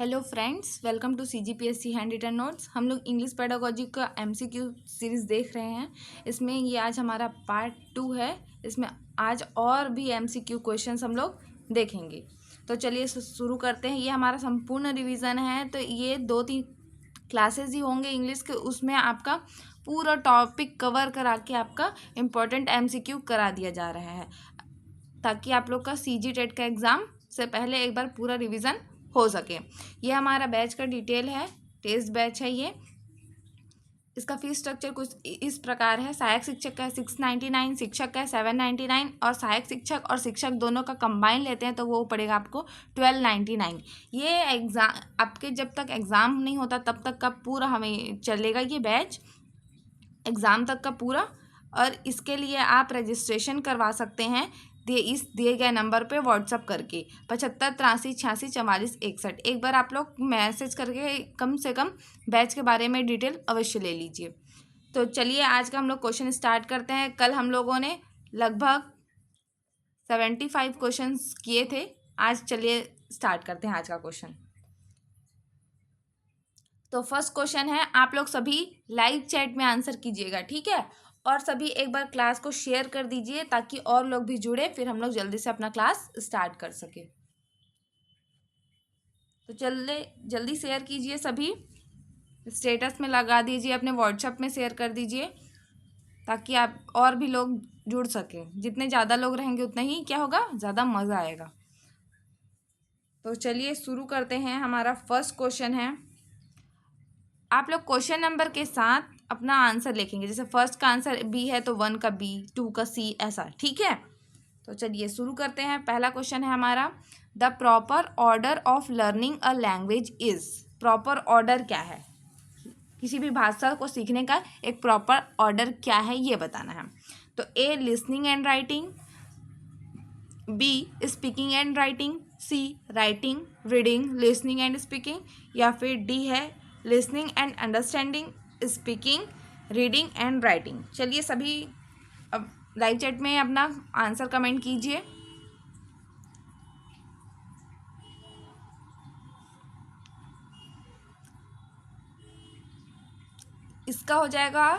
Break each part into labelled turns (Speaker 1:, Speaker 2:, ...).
Speaker 1: Hello friends, welcome to CGPSC hand written notes. हम लोग English pedagogy का MCQ series देख रहे हैं। इसमें ये आज हमारा पार्ट 2 है। इसमें आज और भी MCQ क्वेश्चंस हम लोग देखेंगे। तो चलिए शुरू करते हैं। ये हमारा संपूर्ण रिवीजन है। तो ये 2-3 क्लासेस ही होंगे इंग्लिश के, उसमें आपका पूरा टॉपिक कवर करा के आपका इम्पोर्टेंट MCQ करा दिया जा रहा है, ताकि आप लोग का CG टेट का एग्ज़ाम से पहले एक बार पूरा रिवीजन हो सके। ये हमारा बैच का डिटेल है, टेस्ट बैच है ये। इसका फीस स्ट्रक्चर कुछ इस प्रकार है। सहायक शिक्षक का 699, शिक्षक का 799 और सहायक शिक्षक और शिक्षक दोनों का कंबाइन लेते हैं तो वो पड़ेगा आपको 1299। ये एग्ज़ाम आपके जब तक एग्ज़ाम नहीं होता तब तक का पूरा हमें चलेगा ये बैच, एग्ज़ाम तक का पूरा। और इसके लिए आप रजिस्ट्रेशन करवा सकते हैं दिए गए नंबर पे व्हाट्सअप करके 75 83 86 44 61। एक बार आप लोग मैसेज करके कम से कम बैच के बारे में डिटेल अवश्य ले लीजिए। तो चलिए आज का हम लोग क्वेश्चन स्टार्ट करते हैं। कल हम लोगों ने लगभग 75 क्वेश्चंस किए थे। आज चलिए स्टार्ट करते हैं आज का क्वेश्चन। तो फर्स्ट क्वेश्चन है, आप लोग सभी लाइव चैट में आंसर कीजिएगा, ठीक है। और सभी एक बार क्लास को शेयर कर दीजिए ताकि और लोग भी जुड़े, फिर हम लोग जल्दी से अपना क्लास स्टार्ट कर सके। तो जल्दी शेयर कीजिए, सभी स्टेटस में लगा दीजिए, अपने व्हाट्सएप में शेयर कर दीजिए ताकि आप और भी लोग जुड़ सके। जितने ज़्यादा लोग रहेंगे उतना ही क्या होगा, ज़्यादा मज़ा आएगा। तो चलिए शुरू करते हैं। हमारा फर्स्ट क्वेश्चन है, आप लोग क्वेश्चन नंबर के साथ अपना आंसर लिखेंगे। जैसे फर्स्ट का आंसर बी है तो 1 का बी, 2 का सी, ऐसा, ठीक है। तो चलिए शुरू करते हैं। पहला क्वेश्चन है हमारा, the proper order of learning a language is. Proper order क्या है, किसी भी भाषा को सीखने का एक प्रॉपर ऑर्डर क्या है ये बताना है। तो A listening and writing, B speaking and writing, C writing reading listening and speaking, या फिर डी है listening and understanding speaking reading and writing. चलिए सभी अब लाइव चैट में अपना आंसर कमेंट कीजिए। इसका हो जाएगा,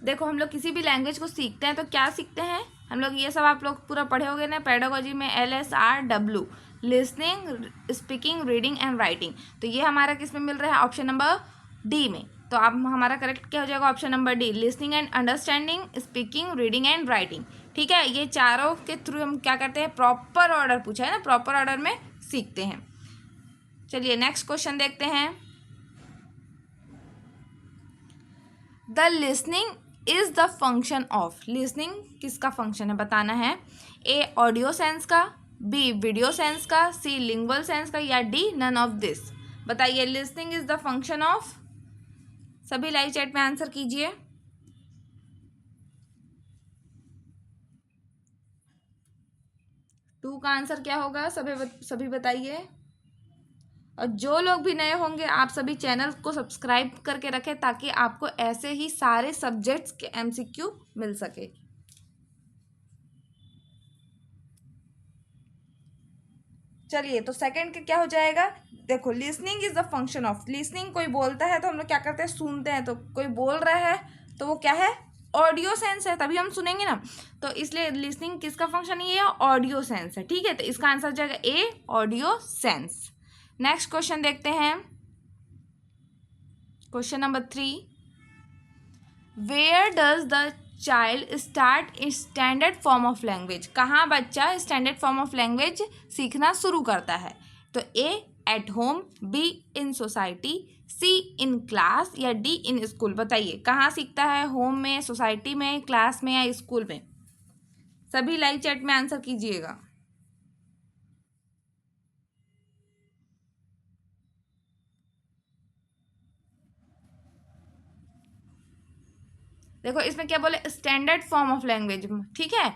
Speaker 1: देखो हम लोग किसी भी लैंग्वेज को सीखते हैं तो क्या सीखते हैं हम लोग, ये सब आप लोग पूरा पढ़े होंगे ना पेडागोजी में, LSRW, listening speaking reading and writing. तो ये हमारा किस में मिल रहा है, ऑप्शन नंबर डी में। तो अब हमारा करेक्ट क्या हो जाएगा, option number D, listening and understanding speaking reading and writing, ठीक है। ये चारों के थ्रू हम क्या करते हैं, प्रॉपर ऑर्डर पूछा है ना, प्रॉपर ऑर्डर में सीखते हैं। चलिए नेक्स्ट क्वेश्चन देखते हैं। The listening is the function of, listening किसका फंक्शन है बताना है। ए ऑडियो सेंस का, बी वीडियो सेंस का, सी लिंग्वल सेंस का, या डी नन ऑफ दिस। बताइए listening is the function of. सभी लाइव चैट में आंसर कीजिए। टू का आंसर क्या होगा, सभी बताइए। और जो लोग भी नए होंगे आप सभी चैनल को सब्सक्राइब करके रखें ताकि आपको ऐसे ही सारे सब्जेक्ट्स के MCQ मिल सके। चलिए तो सेकंड का क्या हो जाएगा, देखो listening is the function of. Listening कोई बोलता है तो हम लोग क्या करते हैं, सुनते हैं। तो कोई बोल रहा है तो वो क्या है, ऑडियो सेंस है, तभी हम सुनेंगे ना। तो इसलिए लिसनिंग किसका फंक्शन है, ये ऑडियो सेंस है, ठीक है। तो इसका आंसर हो जाएगा A audio sense. Next question देखते हैं, question number 3, where does the child start standard form of language. कहाँ बच्चा स्टैंडर्ड फॉर्म ऑफ लैंग्वेज सीखना शुरू करता है। तो A at home, B in society, C in class, या डी इन स्कूल। बताइए कहाँ सीखता है, होम में, सोसाइटी में, क्लास में, या स्कूल में। सभी लाइव चैट में आंसर कीजिएगा। देखो इसमें क्या बोले, स्टैंडर्ड फॉर्म ऑफ लैंग्वेज, ठीक है।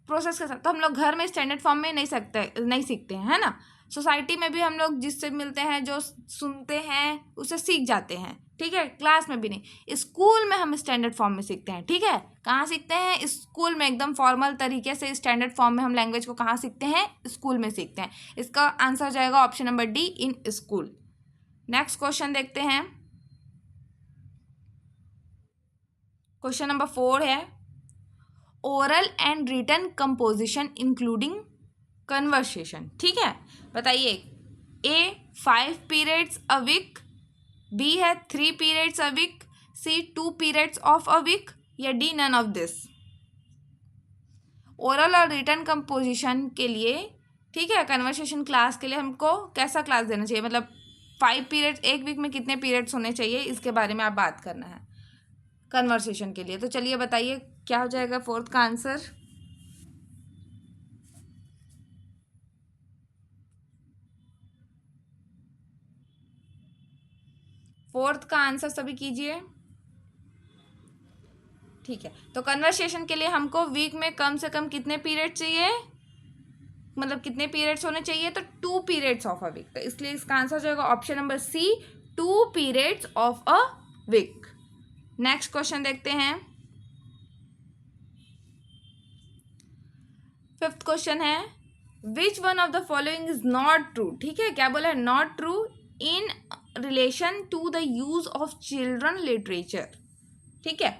Speaker 1: प्रोसेस के साथ, तो हम लोग घर में स्टैंडर्ड फॉर्म में नहीं सीखते हैं, है ना। सोसाइटी में भी हम लोग जिससे मिलते हैं, जो सुनते हैं, उसे सीख जाते हैं, ठीक है। क्लास में भी नहीं, स्कूल में हम स्टैंडर्ड फॉर्म में सीखते हैं, ठीक है। कहाँ सीखते हैं? स्कूल में, एकदम फॉर्मल तरीके से स्टैंडर्ड फॉर्म में हम लैंग्वेज को कहाँ सीखते हैं? स्कूल में सीखते हैं। इसका आंसर हो जाएगा option number D, in school. Next question देखते हैं। क्वेश्चन नंबर 4 है, oral and written composition including conversation, ठीक है। बताइए, A 5 periods a week, B है 3 periods a week, C 2 periods of a week, या D none of this. Oral और written composition के लिए, ठीक है, कन्वर्सेशन क्लास के लिए हमको कैसा क्लास देना चाहिए, मतलब 5 पीरियड्स, एक वीक में कितने पीरियड्स होने चाहिए, इसके बारे में आप बात करना है कन्वर्सेशन के लिए। तो चलिए बताइए क्या हो जाएगा फोर्थ का आंसर। फोर्थ का आंसर सभी कीजिए, ठीक है। तो कन्वर्सेशन के लिए हमको वीक में कम से कम कितने पीरियड चाहिए, मतलब कितने पीरियड्स होने चाहिए, तो 2 पीरियड्स ऑफ अ वीक। तो इसलिए इसका आंसर हो जाएगा option number C, 2 periods of a week. Next question देखते हैं। 5th क्वेश्चन है, which one of the following is not true, ठीक है। क्या बोला है? Not true in relation to the use of children literature, ठीक है।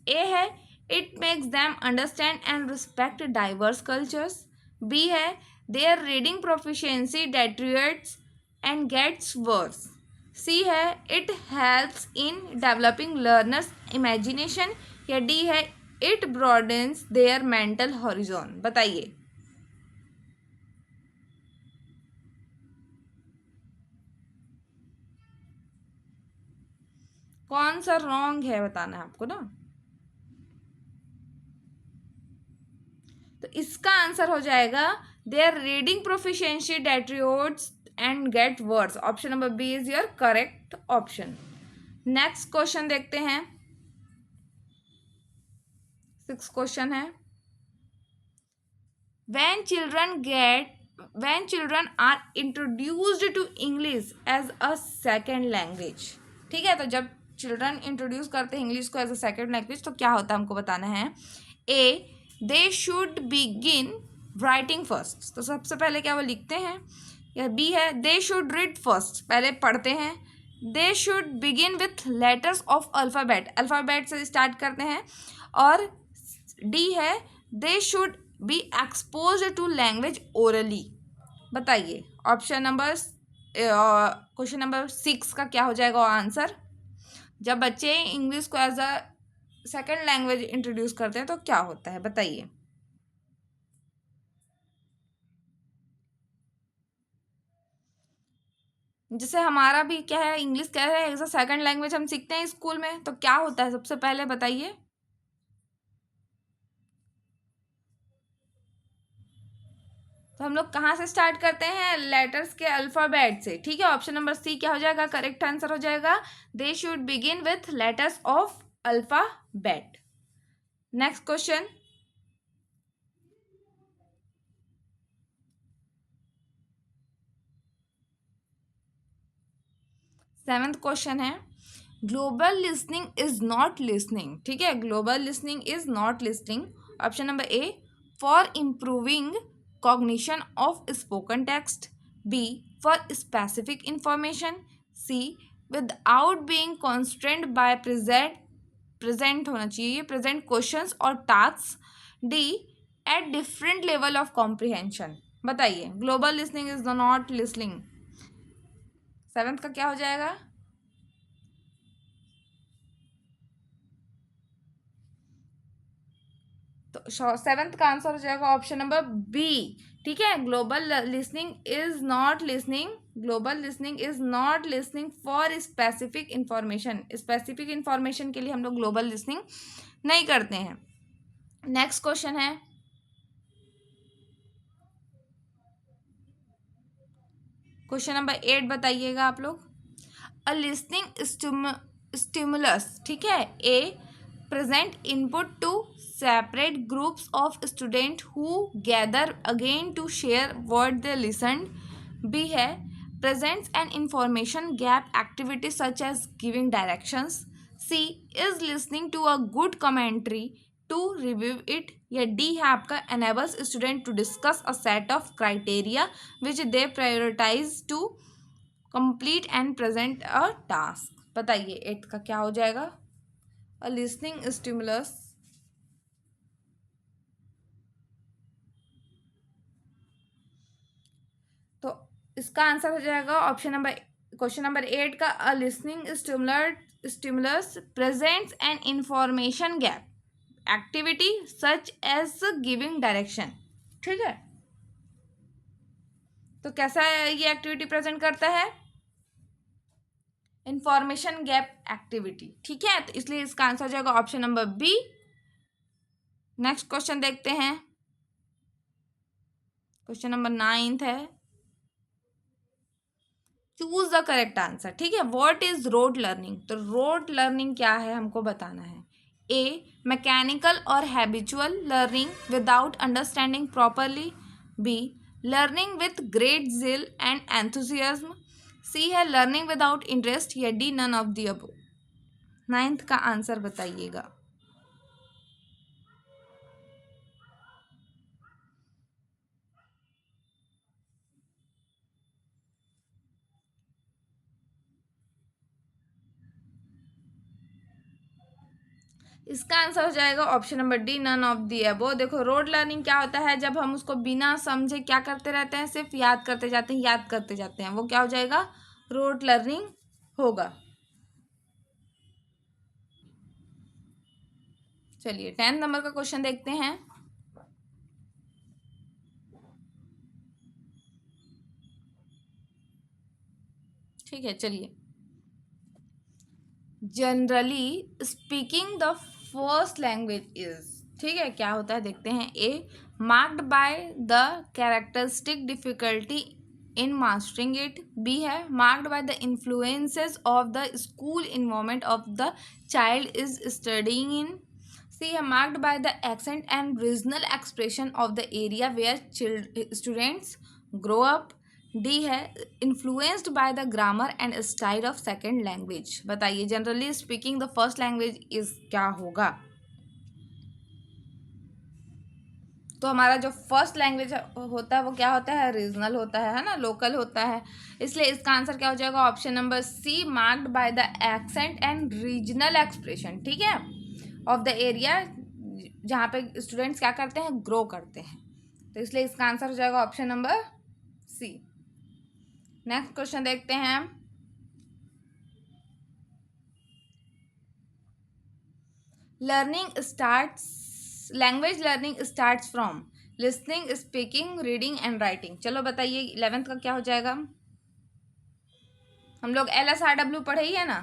Speaker 1: ए है, it makes them understand and respect diverse cultures, B है, their reading proficiency deteriorates and gets worse, C है, it helps in developing learners imagination, या D है, it broadens their mental horizon. बताइए। कौन सा रॉन्ग है बताना है आपको ना। तो इसका आंसर हो जाएगा, their reading proficiency deteriorates and get words. Option number B is your correct option. Next question देखते हैं। 6th क्वेश्चन है, when children are introduced to English as a second language, ठीक है। तो जब चिल्ड्रन इंट्रोड्यूस करते हैं इंग्लिश को एज अ सेकेंड लैंग्वेज, तो क्या होता है हमको बताना है। A, they should begin writing first, तो सबसे पहले क्या वो लिखते हैं, या बी है, दे शुड रीड फर्स्ट, पहले पढ़ते हैं, they should begin with letters of alphabet, alphabet से स्टार्ट करते हैं, और डी है, they should be expose to language orally. बताइए ऑप्शन नंबर, क्वेश्चन नंबर 6 का क्या हो जाएगा आंसर। जब बच्चे इंग्लिश को as a second language introduce करते हैं तो क्या होता है, बताइए। जैसे हमारा भी क्या है, इंग्लिश क्या है, एज अ सेकेंड लैंग्वेज हम सीखते हैं स्कूल में, तो क्या होता है सबसे पहले बताइए। तो हम लोग कहाँ से स्टार्ट करते हैं, लेटर्स के अल्फ़ाबेट से, ठीक है। ऑप्शन नंबर सी क्या हो जाएगा, करेक्ट आंसर हो जाएगा, they should begin with letters of alphabet. Next question, 7th question है, global listening is not listening, ठीक है। Global listening is not listening. Option number A, for improving cognition of spoken text, B, for specific information, C, without being constrained by present होना चाहिए present questions और task, D, at different level of comprehension. बताइए, global listening is not listening, 7th का क्या हो जाएगा। तो 7th का आंसर हो जाएगा ऑप्शन नंबर बी, ठीक है। Global listening is not listening, global listening is not listening for specific information, specific information के लिए हम लोग ग्लोबल लिसनिंग नहीं करते हैं। नेक्स्ट क्वेश्चन है, क्वेश्चन नंबर 8 बताइएगा आप लोग। अ लिसनिंग स्टिमुलस, ठीक है, ए present input to separate groups of students who gather again to share what they listened. B है presents an information gap activity such as giving directions. C is listening to a good commentary to review it. या D है आपका enables student to discuss a set of criteria which they prioritize to complete and present a task. बताइए 8 का क्या हो जाएगा? A listening stimulus तो इसका आंसर हो जाएगा ऑप्शन नंबर क्वेश्चन नंबर 8 का a listening stimulus presents an information gap activity such as giving direction. ठीक है, तो कैसा ये एक्टिविटी प्रेजेंट करता है? Information gap activity. ठीक है, तो इसलिए इसका आंसर हो जाएगा option number B. Next question देखते हैं, क्वेश्चन नंबर 9 है, चूज द करेक्ट आंसर। ठीक है, व्हाट इज रोड लर्निंग? तो रोड लर्निंग क्या है हमको बताना है। ए मैकेनिकल और habitual learning without understanding properly. B learning with great zeal and enthusiasm. C है लर्निंग विदाउट इंटरेस्ट। या D none of the above. 9th का आंसर बताइएगा। इसका आंसर हो जाएगा option number D none of the above. देखो rote learning क्या होता है, जब हम उसको बिना समझे क्या करते रहते हैं, सिर्फ याद करते जाते हैं, याद करते जाते हैं, वो क्या हो जाएगा? रोड लर्निंग होगा। चलिए 10 नंबर का क्वेश्चन देखते हैं। ठीक है, चलिए generally speaking the first language is. ठीक है, क्या होता है देखते हैं। A marked by the characteristic difficulty in mastering it. B है marked by the influences of the school environment of the child is studying in. C है marked by the accent and regional expression of the area where students grow up. D है influenced by the grammar and style of second language. बताइए generally speaking the first language is क्या होगा? तो हमारा जो first language होता है वो क्या होता है? रीजनल होता है ना, लोकल होता है। इसलिए इसका आंसर क्या हो जाएगा? Option number C marked by the accent and regional expression. ठीक है, ऑफ द एरिया जहाँ पे स्टूडेंट्स क्या करते हैं? ग्रो करते हैं। तो इसलिए इसका आंसर हो जाएगा option number C. Next question देखते हैं हम। Language learning starts from listening, speaking, reading and writing. चलो बताइए 11th का क्या हो जाएगा? हम लोग LSRW पढ़े ही है ना,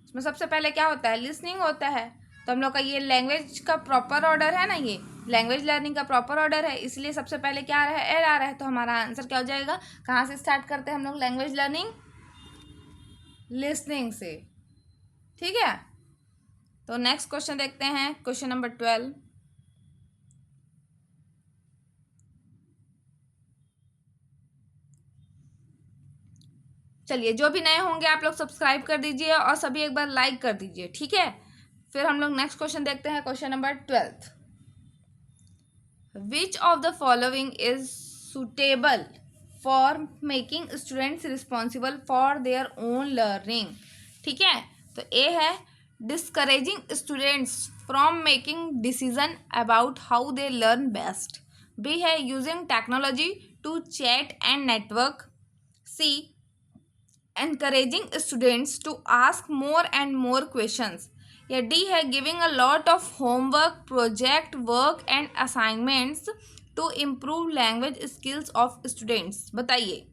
Speaker 1: उसमें सबसे पहले क्या होता है? लिसनिंग होता है। तो हम लोग का ये लैंग्वेज का प्रॉपर ऑर्डर है ना, ये लैंग्वेज लर्निंग का प्रॉपर ऑर्डर है, इसलिए सबसे पहले क्या आ रहा है? एल आ रहा है। तो हमारा आंसर क्या हो जाएगा? कहाँ से स्टार्ट करते हैं हम लोग लैंग्वेज लर्निंग? लिसनिंग से। ठीक है, तो नेक्स्ट क्वेश्चन देखते हैं, क्वेश्चन नंबर 12। चलिए जो भी नए होंगे आप लोग सब्सक्राइब कर दीजिए और सभी एक बार लाइक कर दीजिए। ठीक है, फिर हम लोग नेक्स्ट क्वेश्चन देखते हैं, question number 12। Which of the following is suitable for making students responsible for their own learning. ठीक है, तो ए है discouraging students from making decision about how they learn best. B है using technology to chat and network. C encouraging students to ask more and more questions। या D है giving a lot of homework, project work and assignments to improve language skills of students. बताइए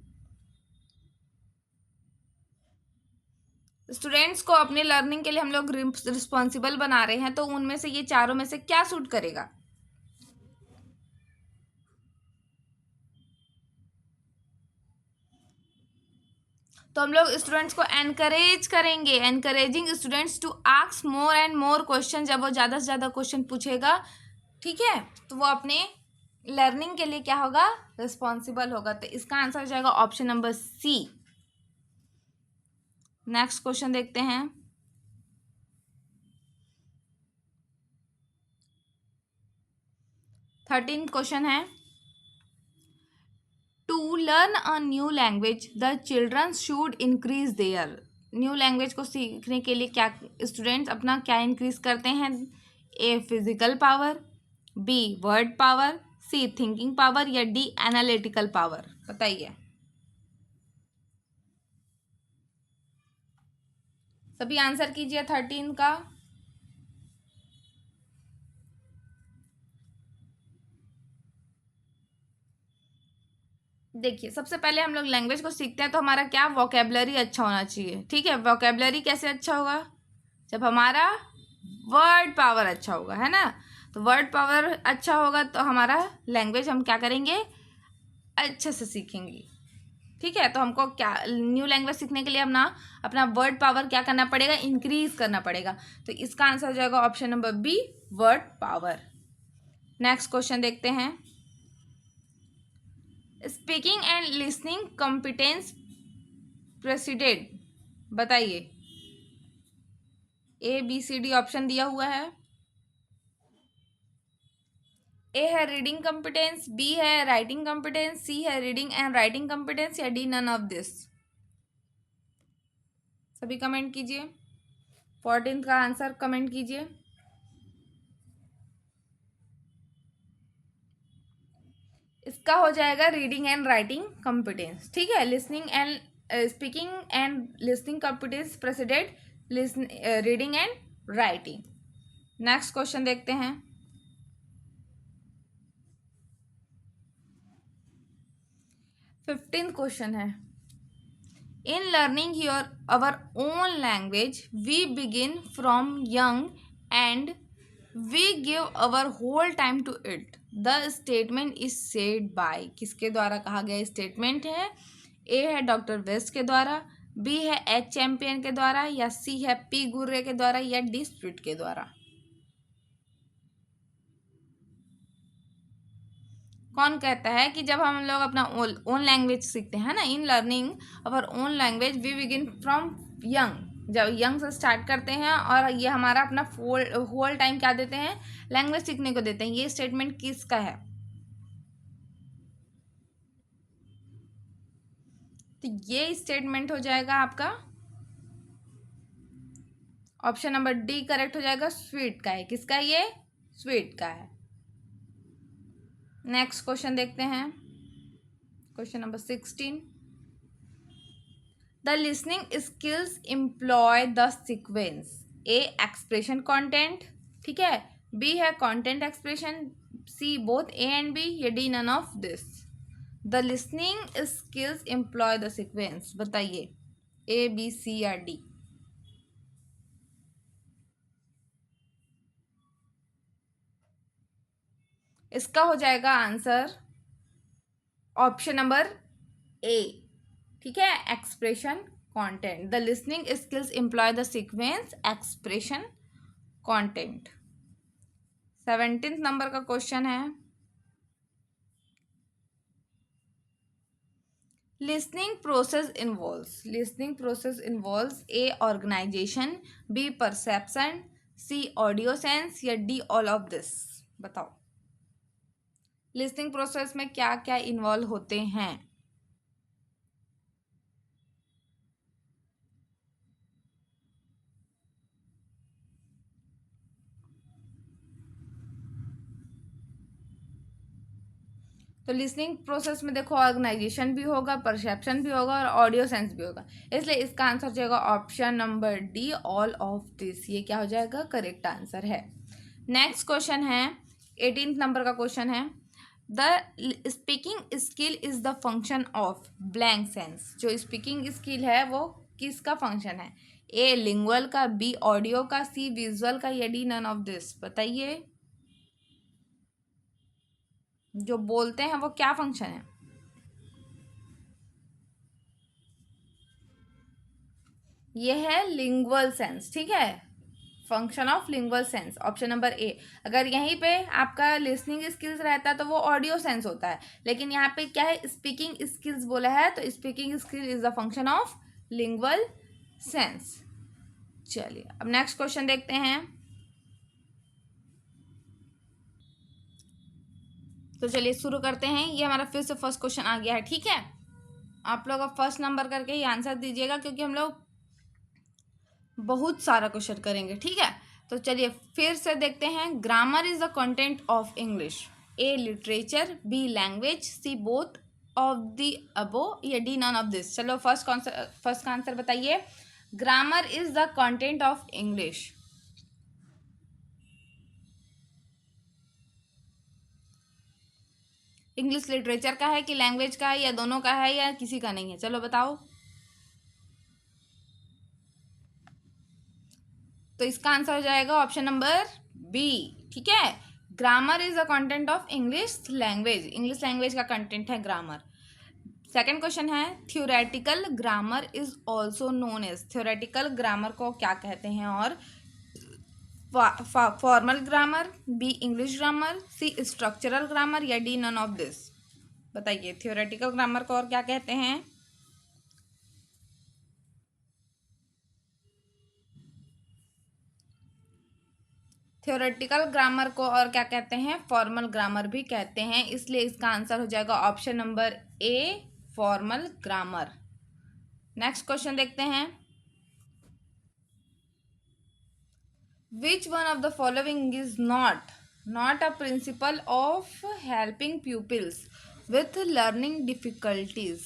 Speaker 1: students को अपने learning के लिए हम लोग responsible बना रहे हैं, तो उनमें से ये चारों में से क्या सूट करेगा? तो हम लोग स्टूडेंट्स को एनकरेज करेंगे, encouraging students to ask more and more question. जब वो ज़्यादा से ज़्यादा क्वेश्चन पूछेगा, ठीक है, तो वो अपने लर्निंग के लिए क्या होगा, रिस्पॉन्सिबल होगा। तो इसका आंसर हो जाएगा option number C. Next question देखते हैं। 13 क्वेश्चन है, to learn a new language the children should increase their. New language को सीखने के लिए क्या स्टूडेंट्स अपना क्या इंक्रीज करते हैं? A physical power, B word power, C thinking power, या डी एनालिटिकल पावर। बताइए सभी, आंसर कीजिए 13 का। देखिए, सबसे पहले हम लोग लैंग्वेज को सीखते हैं तो हमारा क्या वोकेबलरी अच्छा होना चाहिए। ठीक है, वोकेबलरी कैसे अच्छा होगा? जब हमारा वर्ड पावर अच्छा होगा, है ना। तो वर्ड पावर अच्छा होगा तो हमारा लैंग्वेज हम क्या करेंगे, अच्छे से सीखेंगे। ठीक है, तो हमको क्या न्यू लैंग्वेज सीखने के लिए अपना वर्ड पावर क्या करना पड़ेगा, इंक्रीज करना पड़ेगा। तो इसका आंसर हो जाएगा option number B, word power. Next question देखते हैं। Speaking and listening competence preceded. बताइए, A B C D option दिया हुआ है। ए है रीडिंग कॉम्पिटेंस, बी है राइटिंग कॉम्पिटेंस, सी है रीडिंग एंड राइटिंग कॉम्पिटेंस, या डी नन ऑफ दिस। सभी कमेंट कीजिए, 14 का आंसर कमेंट कीजिए। इसका हो जाएगा रीडिंग एंड राइटिंग कॉम्पिटेंस। ठीक है, listening and speaking and listening competence president reading and writing. Next question देखते हैं। 15th क्वेश्चन है, in learning your our own language we begin from young and we give our whole time to it. The statement is said by. किसके द्वारा कहा गया statement है? A है doctor waste के द्वारा, बी है एच चैंपियन के द्वारा, या सी है पी गुर्रे के द्वारा, या डी स्प्रिट के द्वारा। कौन कहता है कि जब हम लोग अपना ओन लैंग्वेज सीखते हैं ना, in learning our own language we begin from young, जब यंग से स्टार्ट करते हैं और ये हमारा अपना होल टाइम क्या देते हैं, लैंग्वेज सीखने को देते हैं। ये स्टेटमेंट किसका है? तो ये स्टेटमेंट हो जाएगा आपका ऑप्शन नंबर डी करेक्ट हो जाएगा, स्वीट का है। किसका है ये? स्वीट का है। नेक्स्ट क्वेश्चन देखते हैं, question number 16। The listening skills employ the sequence. A expression content, ठीक है, बी है content expression, C both A and B, या D none of this. The listening skills employ the sequence. बताइए A B सी या D. इसका हो जाएगा answer option number A. ठीक है, expression content. The listening skills employ the sequence expression content. 17 number का question है, listening process involves A organisation, B perception, C audio sense, या डी ऑल ऑफ दिस। बताओ listening process में क्या क्या involve होते हैं? तो लिसनिंग प्रोसेस में देखो, ऑर्गेनाइजेशन भी होगा, परसेप्शन भी होगा, और ऑडियो सेंस भी होगा। इसलिए इसका आंसर हो जाएगा option number D, all of this. ये क्या हो जाएगा, करेक्ट आंसर है। नेक्स्ट क्वेश्चन है, 18th नंबर का क्वेश्चन है, the speaking skill is the function of blank sense. जो स्पीकिंग स्किल है वो किसका फंक्शन है? ए लिंगुअल का, बी ऑडियो का, सी विजुअल का, या डी नन ऑफ दिस। बताइए, जो बोलते हैं वो क्या फंक्शन है? ये है लिंगुअल सेंस, ठीक है, function of lingual sense, option number ए। अगर यहीं पे आपका लिसनिंग स्किल्स रहता है तो वो ऑडियो सेंस होता है, लेकिन यहाँ पे क्या है, स्पीकिंग स्किल्स बोला है, तो speaking skill is the function of lingual sense. चलिए अब नेक्स्ट क्वेश्चन देखते हैं। तो चलिए शुरू करते हैं। ये हमारा फिर से फर्स्ट क्वेश्चन आ गया है, ठीक है। आप लोग अब फर्स्ट नंबर करके ही आंसर दीजिएगा, क्योंकि हम लोग बहुत सारा क्वेश्चन करेंगे, ठीक है। तो चलिए फिर से देखते हैं। Grammar is the content of English, A literature, B language, C both of the above, या डी नन ऑफ दिस। चलो फर्स्ट का आंसर बताइए। Grammar is the content of English. English literature का है कि लैंग्वेज का है, या दोनों का है, या किसी का नहीं है? चलो बताओ। तो इसका आंसर हो जाएगा ऑप्शन नंबर बी, ठीक है। Grammar is the content of English language, English language का कंटेंट है ग्रामर। सेकंड क्वेश्चन है, theoretical grammar is also known as. Theoretical grammar को क्या कहते हैं? और formal grammar, B English grammar, C structural grammar, या डी नन ऑफ दिस। बताइए थ्योरेटिकल ग्रामर को और क्या कहते हैं? थ्योरेटिकल ग्रामर को और क्या कहते हैं? फॉर्मल ग्रामर भी कहते हैं, इसलिए इसका आंसर हो जाएगा option number A, formal grammar. Next question देखते हैं। Which one of the following is not a principle of helping pupils with learning difficulties,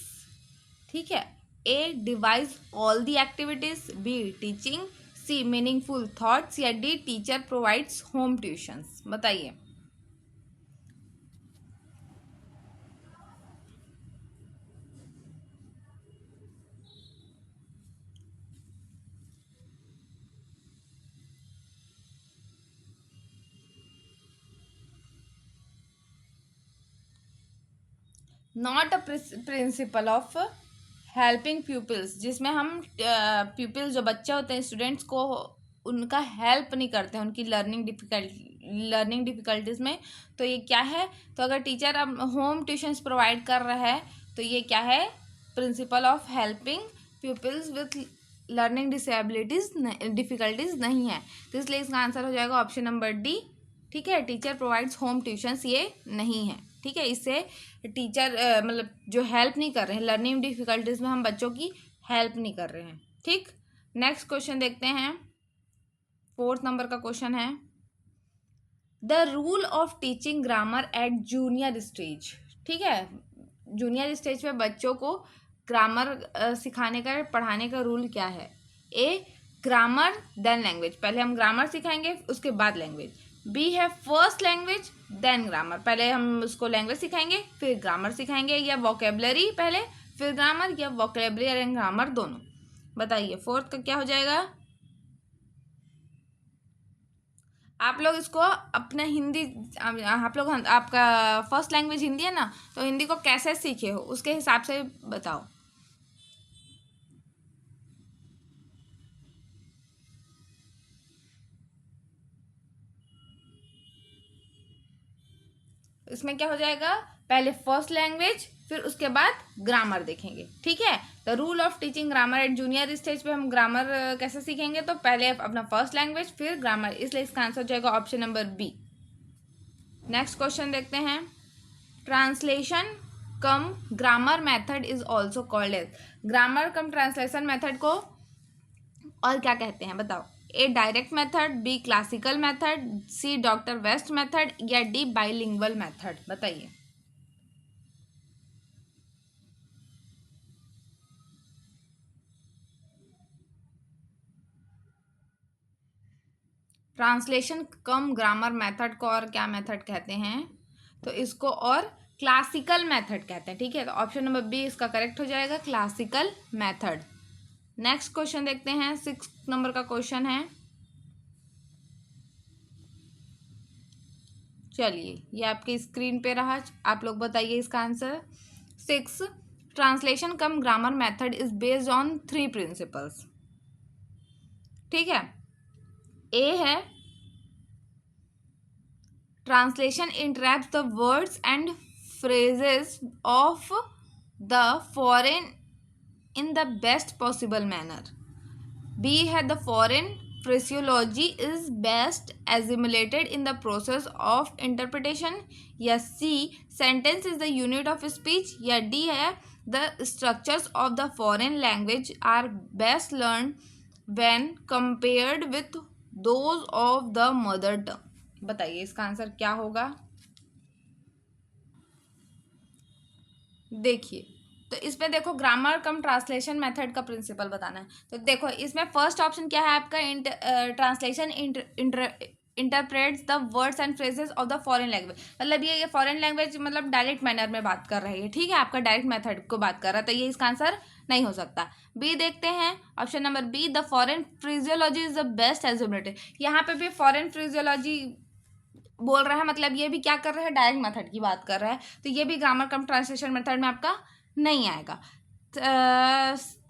Speaker 1: ठीक है। A devise all the activities, B teaching, C meaningful thoughts, या D teacher provides home tuitions. बताइए। Not a principle of helping peoples, जिसमें हम peoples जो बच्चे होते हैं, स्टूडेंट्स को उनका हेल्प नहीं करते हैं उनकी लर्निंग डिफिकल्टीज में। तो ये क्या है? तो अगर टीचर अब होम ट्यूशंस प्रोवाइड कर रहा है तो ये क्या है? Principle of helping peoples with learning disabilities difficulties नहीं है, तो इसलिए इसका आंसर हो जाएगा ऑप्शन नंबर डी, ठीक है। टीचर प्रोवाइड्स होम ट्यूशंस ये नहीं है, ठीक है। इससे टीचर मतलब जो हेल्प नहीं कर रहे हैं, लर्निंग डिफिकल्टीज में हम बच्चों की हेल्प नहीं कर रहे हैं, ठीक। नेक्स्ट क्वेश्चन देखते हैं। फोर्थ नंबर का क्वेश्चन है, the rule of teaching grammar at junior stage, ठीक है। जूनियर स्टेज पे बच्चों को ग्रामर सिखाने का, पढ़ाने का रूल क्या है? ए ग्रामर देन लैंग्वेज, पहले हम ग्रामर सिखाएंगे उसके बाद लैंग्वेज। बी है फर्स्ट लैंग्वेज देन ग्रामर, पहले हम उसको लैंग्वेज सिखाएंगे फिर ग्रामर सिखाएंगे, या वोकेबलरी पहले फिर ग्रामर, या वोकेबलरी एंड ग्रामर दोनों। बताइए फोर्थ का क्या हो जाएगा? आप लोग इसको अपना हिंदी, आप लोग, आपका फर्स्ट लैंग्वेज हिंदी है ना, तो हिंदी को कैसे सीखे हो उसके हिसाब से बताओ। इसमें क्या हो जाएगा? पहले फर्स्ट लैंग्वेज फिर उसके बाद ग्रामर देखेंगे, ठीक है। The rule of teaching grammar at junior stage पे हम ग्रामर कैसे सीखेंगे? तो पहले अपना फर्स्ट लैंग्वेज फिर ग्रामर, इसलिए इसका आंसर हो जाएगा option number B. Next question देखते हैं। Translation cum grammar method is also called as, grammar cum translation method को और क्या कहते हैं? बताओ। A direct method, B classical method, C doctor West method, या डी बाइलिंगुअल मेथड। बताइए। ट्रांसलेशन कम ग्रामर मेथड को और क्या मेथड कहते हैं? तो इसको और क्लासिकल मेथड कहते हैं, ठीक है। तो ऑप्शन नंबर बी इसका करेक्ट हो जाएगा, क्लासिकल मेथड। नेक्स्ट क्वेश्चन देखते हैं। 6 नंबर का क्वेश्चन है, चलिए ये आपकी स्क्रीन पे रहा, आप लोग बताइए इसका answer. 6, translation cum grammar method is based on 3 principles. ठीक है। ए है translation interpret the words and phrases of the foreign in the best possible manner. B है the foreign phraseology is best assimilated in the process of interpretation. या C sentence is the unit of speech. या D है the structures of the foreign language are best learned when compared with those of the mother tongue. बताइए इसका answer क्या होगा। देखिए तो इसमें देखो ग्रामर कम ट्रांसलेशन मेथड का प्रिंसिपल बताना है। तो देखो इसमें फर्स्ट ऑप्शन क्या है आपका, translation interprets the words and phrases of the foreign language. मतलब ये फॉरेन लैंग्वेज मतलब डायरेक्ट मैनर में बात कर रही है, ठीक है, आपका डायरेक्ट मेथड को बात कर रहा है, तो ये इसका आंसर नहीं हो सकता। बी देखते हैं, option number B the foreign phraseology is the best एज्यूमेटेड। यहाँ पे भी फॉरेन फ्रिजियोलॉजी बोल रहा है, मतलब ये भी क्या कर रहा है, डायरेक्ट मेथड की बात कर रहा है, तो ये भी ग्रामर कम ट्रांसलेशन मेथड में आपका नहीं आएगा।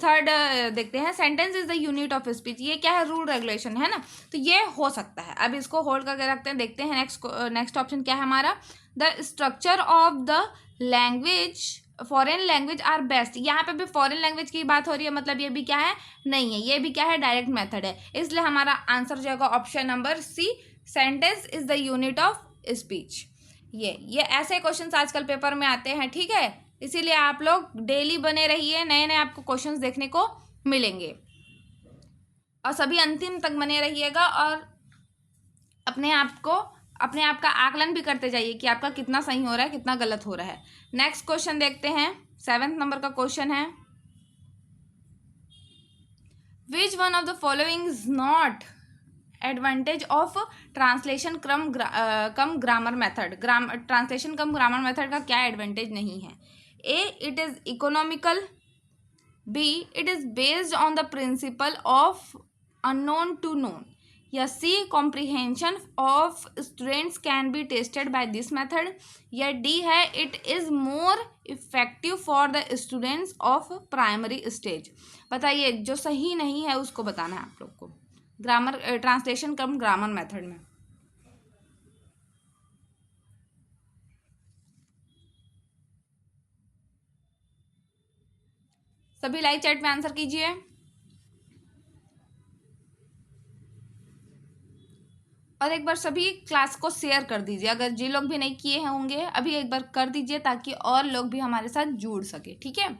Speaker 1: थर्ड देखते हैं, sentence is the unit of speech. ये क्या है, रूल रेगुलेशन है ना, तो ये हो सकता है। अब इसको होल्ड करके रखते हैं, देखते हैं नेक्स्ट ऑप्शन क्या है हमारा, the structure of the language foreign language are best. यहाँ पे भी फॉरेन लैंग्वेज की बात हो रही है, मतलब ये भी क्या है, नहीं है, ये भी क्या है, डायरेक्ट मेथड है, इसलिए हमारा आंसर जो होगा option number C, sentence is the unit of speech. ये ऐसे क्वेश्चंस आजकल पेपर में आते हैं, ठीक है, इसीलिए आप लोग डेली बने रहिए, नए नए आपको क्वेश्चंस देखने को मिलेंगे और सभी अंतिम तक बने रहिएगा और अपने आप का आकलन भी करते जाइए कि आपका कितना सही हो रहा है, कितना गलत हो रहा है। नेक्स्ट क्वेश्चन देखते हैं, 7th नंबर का क्वेश्चन है, which one of the following is not advantage of translation cum grammar method. Translation cum grammar method का क्या एडवांटेज नहीं है। A it is economical, B it is based on the principle of unknown to known, या C comprehension of students can be tested by this method, या D है it is more effective for the students of primary stage. बताइए जो सही नहीं है उसको बताना है आप लोग को, grammar translation cum grammar method में। सभी लाइव चैट में आंसर कीजिए। और एक बार सभी क्लास को शेयर कर दीजिए, अगर जी लोग भी नहीं किए होंगे अभी एक बार कर दीजिए ताकि और लोग भी हमारे साथ जुड़ सके, ठीक है।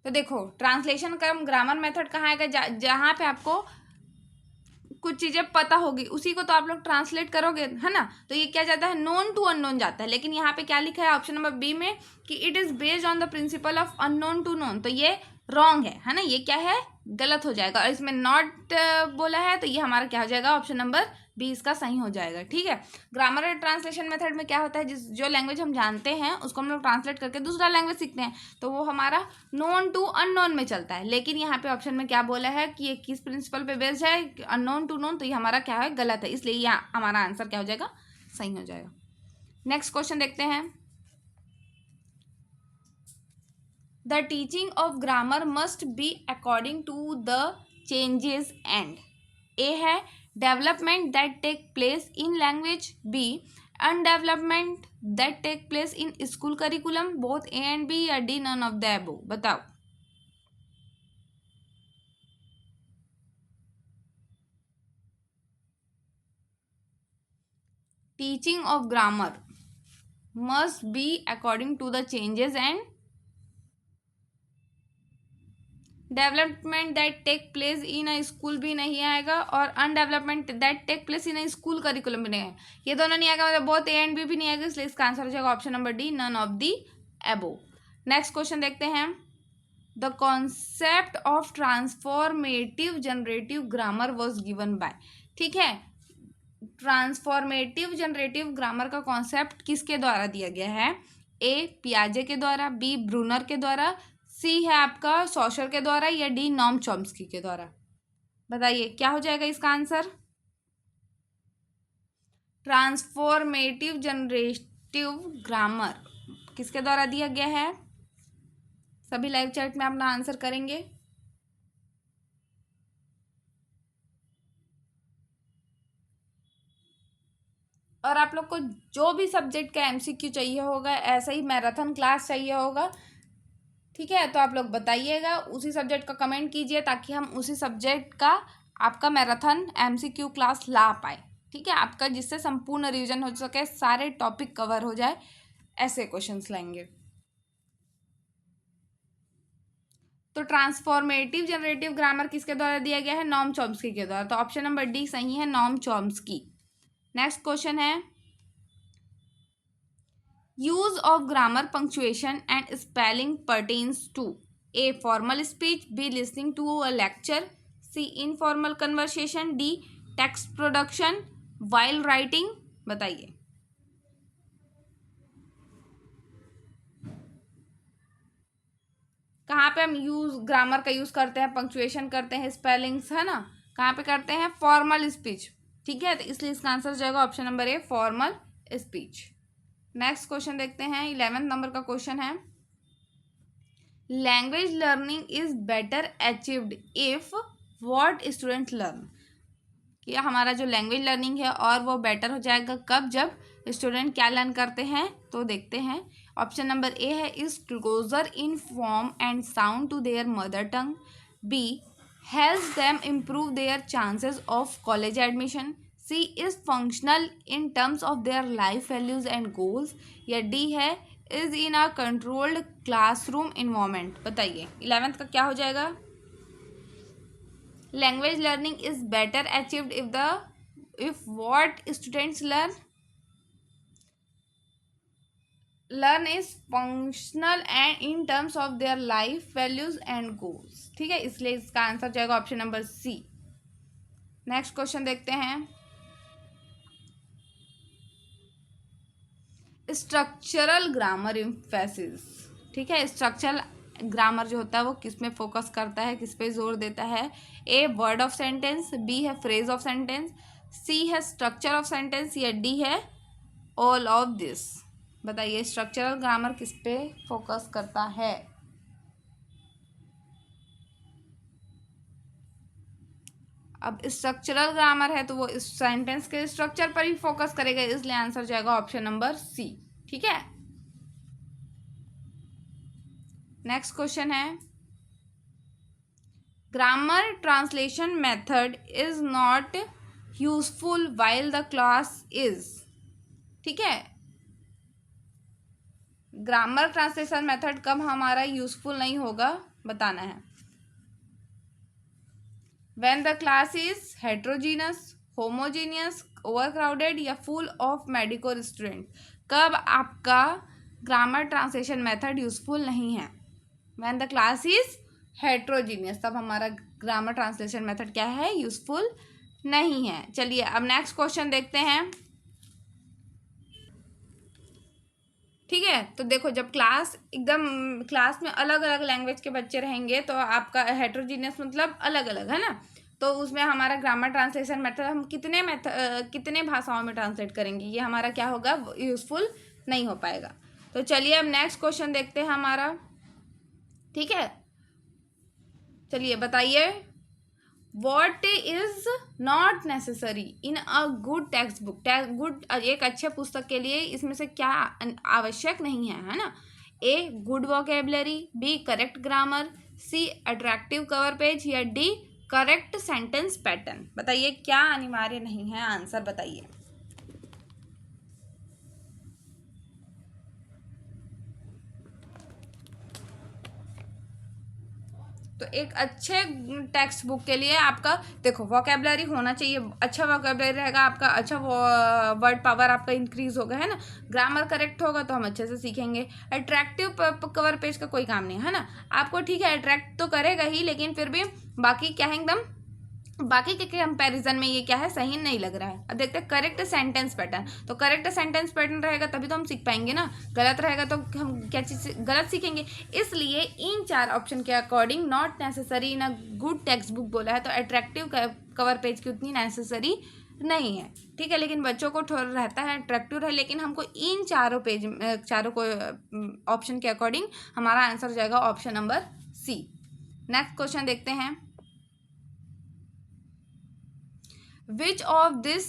Speaker 1: तो देखो ट्रांसलेशन कम ग्रामर मेथड कहाँ आएगा, जहाँ पे आपको कुछ चीज़ें पता होगी उसी को तो आप लोग ट्रांसलेट करोगे, है ना, तो ये क्या जाता है, नोन टू अननोन जाता है। लेकिन यहाँ पे क्या लिखा है ऑप्शन नंबर बी में कि it is based on the principle of unknown to known, तो ये रॉन्ग है ना, ये क्या है, गलत हो जाएगा। और इसमें नॉट बोला है तो ये हमारा क्या हो जाएगा, ऑप्शन नंबर बी इसका सही हो जाएगा, ठीक है। ग्रामर और ट्रांसलेशन मेथड में क्या होता है, जो लैंग्वेज हम जानते हैं उसको हम लोग ट्रांसलेट करके दूसरा लैंग्वेज सीखते हैं, तो वो हमारा नोन टू अननोन में चलता है। लेकिन यहाँ पे ऑप्शन में क्या बोला है कि ये किस प्रिंसिपल पे बेस्ड है, अननोन टू नोन, तो ये हमारा क्या है, गलत है, इसलिए यहाँ हमारा आंसर क्या हो जाएगा, सही हो जाएगा। नेक्स्ट क्वेश्चन देखते हैं, the teaching of grammar must be according to the changes and. A है development that take place in language, B undevelopment that take place in school curriculum, both A and B, या D none of the above. बताओ। Teaching of grammar must be according to the changes and development that take place in a school भी नहीं आएगा, और undevelopment that take place in a school curriculum भी नहीं है, ये दोनों नहीं आएगा, मतलब बहुत ए एंड बी भी नहीं आएगा, इसलिए इसका आंसर हो जाएगा option number D, none of the above. Next question देखते हैं, the concept of transformative generative grammar was given by. ठीक है, ट्रांसफॉर्मेटिव जनरेटिव ग्रामर का कॉन्सेप्ट किसके द्वारा दिया गया है, ए पियाजे के द्वारा, बी ब्रूनर के द्वारा, सी है आपका सॉशर के द्वारा, या डी नॉम चॉम्स्की के द्वारा। बताइए क्या हो जाएगा इसका आंसर। ट्रांसफॉर्मेटिव जनरेटिव ग्रामर किसके द्वारा दिया गया है, सभी लाइव चैट में अपना आंसर करेंगे। और आप लोग को जो भी सब्जेक्ट का एमसीक्यू चाहिए होगा, ऐसा ही मैराथन क्लास चाहिए होगा, ठीक है, तो आप लोग बताइएगा, उसी सब्जेक्ट का कमेंट कीजिए ताकि हम उसी सब्जेक्ट का आपका मैराथन एमसीक्यू क्लास ला पाए, ठीक है, आपका जिससे संपूर्ण रिवीजन हो सके, सारे टॉपिक कवर हो जाए, ऐसे क्वेश्चंस लाएंगे। तो ट्रांसफॉर्मेटिव जनरेटिव ग्रामर किसके द्वारा दिया गया है? नॉम चॉम्स्की के द्वारा। तो ऑप्शन नंबर डी सही है, नॉम चॉम्स्की। नेक्स्ट क्वेश्चन है, use of grammar punctuation and spelling pertains to A formal speech, B listening to a lecture, C informal conversation, D text production while writing. बताइए। कहाँ पे हम grammar का use करते हैं, पंक्चुएशन करते हैं, स्पेलिंग्स, है ना, कहाँ पे करते हैं? फॉर्मल स्पीच, ठीक है, तो इसलिए इसका आंसर हो जाएगा option number A, formal speech. Next question देखते हैं, 11th नंबर का क्वेश्चन है, language learning is better achieved if what student learn. कि हमारा जो लैंग्वेज लर्निंग है और वो बेटर हो जाएगा कब? जब स्टूडेंट क्या लर्न करते हैं, तो देखते हैं। ऑप्शन नंबर ए है, is closer in form and sound to their mother tongue, B helps them improve their chances of college admission, C is functional in terms of their life values and goals, या D है is in a controlled classroom environment. बताइए 11th का क्या हो जाएगा? Language learning is better achieved if what students learn is functional and in terms of their life values and goals, ठीक है, इसलिए इसका आंसर जाएगा option number C. Next question देखते हैं, स्ट्रक्चरल ग्रामर एम्फेसिस, ठीक है, स्ट्रक्चरल ग्रामर जो होता है वो किस में फोकस करता है, किस पे जोर देता है? A word of sentence, B है फ्रेज ऑफ सेंटेंस, सी है स्ट्रक्चर ऑफ सेंटेंस, या डी है ऑल ऑफ दिस। बताइए स्ट्रक्चरल ग्रामर किस पे फोकस करता है? अब स्ट्रक्चरल ग्रामर है तो वो इस सेंटेंस के स्ट्रक्चर पर ही फोकस करेगा, इसलिए आंसर जाएगा ऑप्शन नंबर सी, ठीक है। नेक्स्ट क्वेश्चन है, grammar translation method is not useful while the class is, ठीक है, ग्रामर ट्रांसलेशन मेथड कब हमारा यूजफुल नहीं होगा, बताना है। When the class is heterogeneous, homogeneous, overcrowded, या फुल ऑफ मेडिकोर स्टूडेंट। कब आपका ग्रामर ट्रांसलेशन मेथड यूजफुल नहीं है? When the class is heterogeneous, तब हमारा ग्रामर ट्रांसलेशन मेथड क्या है? यूजफुल नहीं है। चलिए अब नेक्स्ट क्वेश्चन देखते हैं, ठीक है। तो देखो जब क्लास में अलग अलग लैंग्वेज के बच्चे रहेंगे तो आपका हेट्रोजीनियस मतलब अलग अलग, है ना, तो उसमें हमारा ग्रामर ट्रांसलेशन मेथड हम कितने भाषाओं में ट्रांसलेट करेंगे, ये हमारा क्या होगा? यूजफुल नहीं हो पाएगा। तो चलिए अब नेक्स्ट क्वेश्चन देखते हैं हमारा, ठीक है। चलिए बताइए, what is not necessary in a good text book. एक अच्छे पुस्तक के लिए इसमें से क्या आवश्यक नहीं है ना? A good vocabulary, B correct grammar, C attractive cover page, या डी करेक्ट सेंटेंस पैटर्न। बताइए क्या अनिवार्य नहीं है, आंसर बताइए। तो एक अच्छे टेक्स्ट बुक के लिए आपका देखो वोकेबलरी होना चाहिए, अच्छा वोकेबलरी रहेगा आपका, अच्छा वर्ड पावर आपका इंक्रीज होगा, है ना, ग्रामर करेक्ट होगा तो हम अच्छे से सीखेंगे। अट्रैक्टिव कवर पेज का कोई काम नहीं है ना, आपको ठीक है अट्रैक्ट तो करेगा ही, लेकिन फिर भी बाकी क्या है, एकदम बाकी के कंपैरिजन में ये क्या है, सही नहीं लग रहा है। अब देखते हैं करेक्ट सेंटेंस पैटर्न, तो करेक्ट सेंटेंस पैटर्न रहेगा तभी तो हम सीख पाएंगे ना, गलत रहेगा तो हम क्या चीज़ गलत सीखेंगे। इसलिए इन 4 ऑप्शन के according not necessary in a good text book बोला है, तो अट्रैक्टिव कवर पेज की उतनी नेसेसरी नहीं है, ठीक है, लेकिन बच्चों को रहता है अट्रैक्टिव रहे, लेकिन हमको इन चारों को ऑप्शन के अकॉर्डिंग हमारा आंसर जाएगा option number C. Next question देखते हैं, Which of this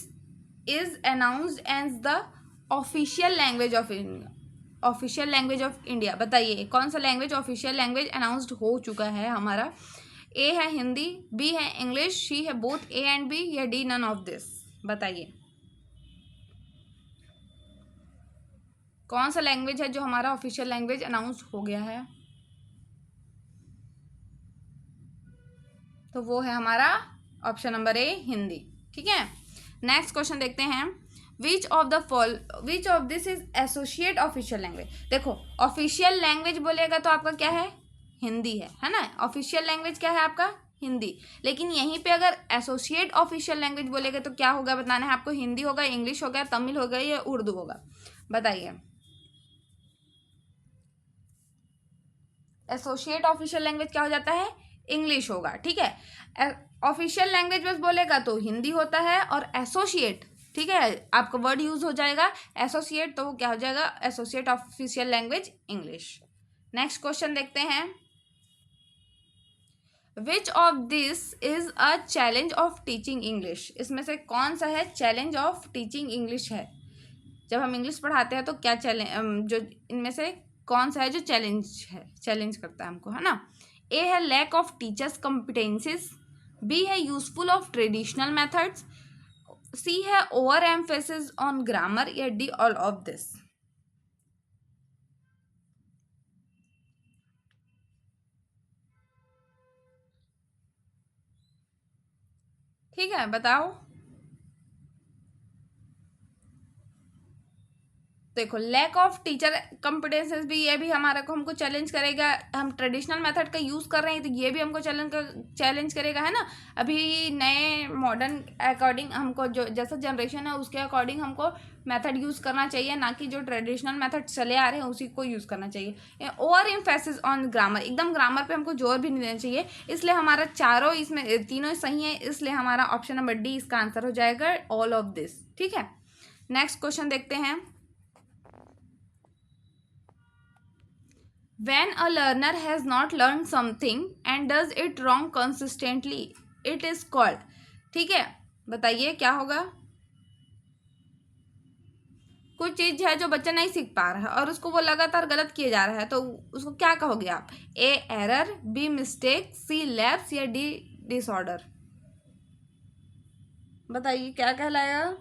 Speaker 1: is announced as the official language of India? Official language of India, बताइए कौन सा लैंग्वेज ऑफिशियल लैंग्वेज अनाउंस्ड हो चुका है हमारा? ए है हिंदी, बी है इंग्लिश, सी है बोथ ए एंड बी, या डी नन ऑफ दिस? बताइए कौन सा लैंग्वेज है जो हमारा ऑफिशियल लैंग्वेज अनाउंस हो गया है? तो वो है हमारा ऑप्शन नंबर ए, हिंदी। ठीक है, नेक्स्ट क्वेश्चन देखते हैं। Which of this is associate official language? देखो ऑफिशियल लैंग्वेज बोलेगा तो आपका क्या है? हिंदी है ना? ऑफिशियल लैंग्वेज क्या है आपका? हिंदी। लेकिन यहीं पे अगर एसोसिएट ऑफिशियल लैंग्वेज बोलेगा तो क्या होगा बताना है आपको? हिंदी होगा, इंग्लिश होगा, तमिल होगा या उर्दू होगा? बताइए। एसोसिएट ऑफिशियल लैंग्वेज क्या हो जाता है? इंग्लिश होगा। ठीक है, ऑफिशियल लैंग्वेज बस बोलेगा तो हिंदी होता है, और एसोसिएट, ठीक है, आपका वर्ड यूज हो जाएगा एसोसिएट, तो वो क्या हो जाएगा? Associate official language English. Next question देखते हैं। Which of this is a challenge of teaching English? इसमें से कौन सा है चैलेंज ऑफ टीचिंग इंग्लिश है? जब हम इंग्लिश पढ़ाते हैं तो क्या चैलेंज, जो इनमें से कौन सा है जो चैलेंज करता है हमको, है ना? ए है lack of teachers competencies, B है useful of traditional methods, C है ओवर एम्फेसिस ऑन ग्रामर, या डी ऑल ऑफ दिस? ठीक है, बताओ। देखो लैक ऑफ टीचर कॉम्पिटेंसेस भी, ये भी हमारा को हमको चैलेंज करेगा। हम ट्रेडिशनल मेथड का यूज़ कर रहे हैं तो ये भी हमको चैलेंज करेगा, है ना? अभी नए मॉडर्न अकॉर्डिंग हमको जो जैसा जनरेशन है उसके अकॉर्डिंग हमको मेथड यूज़ करना चाहिए, ना कि जो ट्रेडिशनल मेथड चले आ रहे हैं उसी को यूज़ करना चाहिए। ओवर एम्फेसिस ऑन ग्रामर, एकदम ग्रामर पे हमको जोर भी नहीं देना चाहिए। इसलिए हमारा चारों इसमें तीनों सही है, इसलिए हमारा ऑप्शन नंबर डी इसका आंसर हो जाएगा, ऑल ऑफ दिस। ठीक है, नेक्स्ट क्वेश्चन देखते हैं। When a learner has not learned something and does it wrong consistently, it is called? ठीक है, बताइए क्या होगा? कुछ चीज है जो बच्चा नहीं सीख पा रहा है और उसको वो लगातार गलत किए जा रहा है, तो उसको क्या कहोगे आप? A error, B mistake, C lapse, या डी डिसऑर्डर? बताइए क्या कहलाएगा?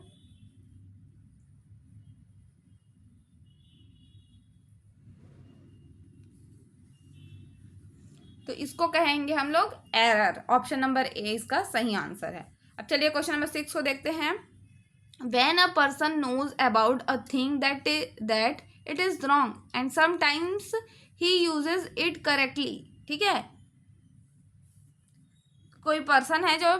Speaker 1: तो इसको कहेंगे हम लोग एरर। ऑप्शन नंबर ए इसका सही आंसर है। अब चलिए क्वेश्चन नंबर 6 को देखते हैं। When a person knows about a thing that it is wrong and sometimes he uses it correctly, ठीक है, कोई पर्सन है जो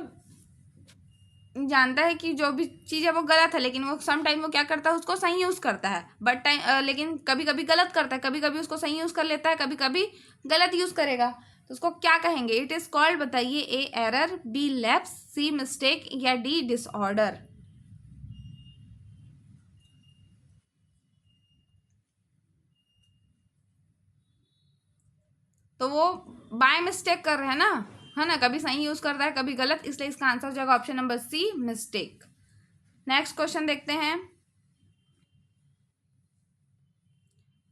Speaker 1: जानता है कि जो भी चीज़ है वो गलत है, लेकिन वो सम टाइम वो क्या करता है? उसको सही यूज़ करता है, बट लेकिन कभी कभी गलत करता है, कभी कभी उसको सही यूज़ कर लेता है, कभी कभी गलत यूज़ करेगा, तो उसको क्या कहेंगे? इट इज़ कॉल्ड, बताइए। ए error, B lapse, C mistake, या डी डिसऑर्डर? तो वो बाय मिस्टेक कर रहे हैं ना, है ना? कभी सही यूज करता है कभी गलत, इसलिए इसका आंसर हो जाएगा option number C, mistake. Next question देखते हैं।